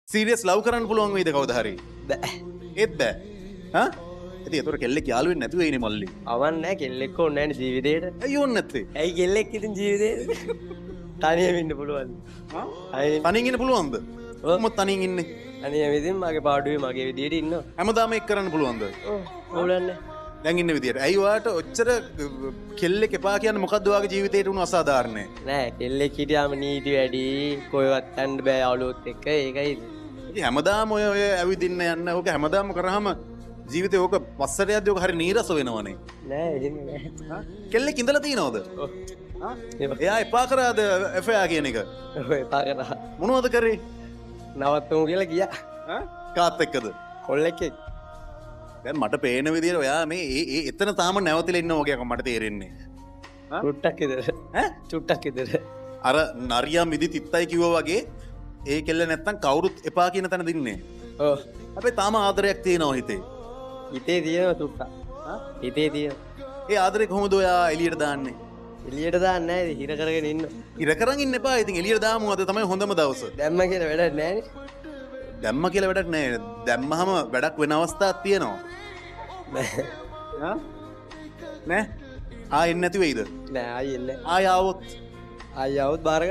Serious love කරන්න පුළුවන් වේද කවදා හරි? බෑ. ඒත් බෑ. හා? ඉතින් ඒතර කෙල්ලෙක් යාළු වෙන්නේ නැතුව ඉන්නේ මල්ලි. අවන්නේ නැහැ කෙල්ලෙක් ඕනේ නැහැ ජීවිතේට. ඇයි ඕනේ නැත්තේ? ඇයි කෙල්ලෙක් ඉතින් ජීවිතේට තනියම ඉන්න පුළුවන්. හා? අයින් තනියෙන් ඉන්න පුළුවන්ද? කොහොමද තනියෙන් ඉන්නේ? තනියම ඉතින් මගේ පාඩුවේ මගේ විදියට ඉන්නවා. හැමදාම එක් කරන්න පුළුවන්ද? ඔව්. ඕලන්නේ. දැන් ඉන්න විදියට. ඇයි ඔයාට ඔච්චර කෙල්ලෙක් එපා කියන්නේ මොකද්ද ඔයාගේ ජීවිතේට උණු අසාධාරණේ? නෑ කෙල්ලෙක් හිටියාම නීති වැඩි කොහෙවත් යන්න බෑ යාළුවොත් එක්ක ඒකයි. ඉතින් හැමදාම ඔය ඇවිදින්න යන්න ඕක හැමදාම කරාම ජීවිතේ ඕක පස්සට යද්දී ඕක හරි නීරස වෙනවනේ. නෑ එහෙම නෑ. කෙල්ලෙක් ඉඳලා තියනවද? ඔව්. එයා එපා කරාද එෆයා කියන එක? ඔය පාකරා මොනවද කරේ? නවත්තමු කියලා ගියා. කාත් එක්කද? කොල්ලෙක් එක්ක. දැන් මට පේන විදියට ඔයා මේ එතන තාම නැවතිලා ඉන්නවා වගේ මට තේරෙන්නේ. චුට්ටක් ඉදර. ඈ? චුට්ටක් ඉදර. අර නරියා මිදි තිත්තයි කිව්වා වගේ ඒ කෙල්ල නැත්තම් කවුරුත් එපා කියන තැන දින්නේ. ඔව්. හැබැයි තාම ආදරයක් තියෙනවා හිතේ. හිතේ තියෙනවා චුට්ටක්. හිතේ තියෙනවා. ඒ ආදරේ කොහොමද ඔයා එළියට දාන්නේ? එළියට දාන්නේ නැහැ හිර කරගෙන ඉන්න. ඉර කරන් ඉන්න එපා. ඉතින් එළියට දාමු අද තමයි හොඳම දවස. දැම්ම කියලා වැඩක් නැහැ දැම්ම කියලා වැඩක් නැහැ. දැම්මහම වැඩක් වෙන අවස්ථාවක් තියෙනවා. නේ. නෑ? එන්නේ නැති වෙයිද? නෑ ආයෙ එන්නේ. ආය ආවොත් ආයෙ આવොත් බාර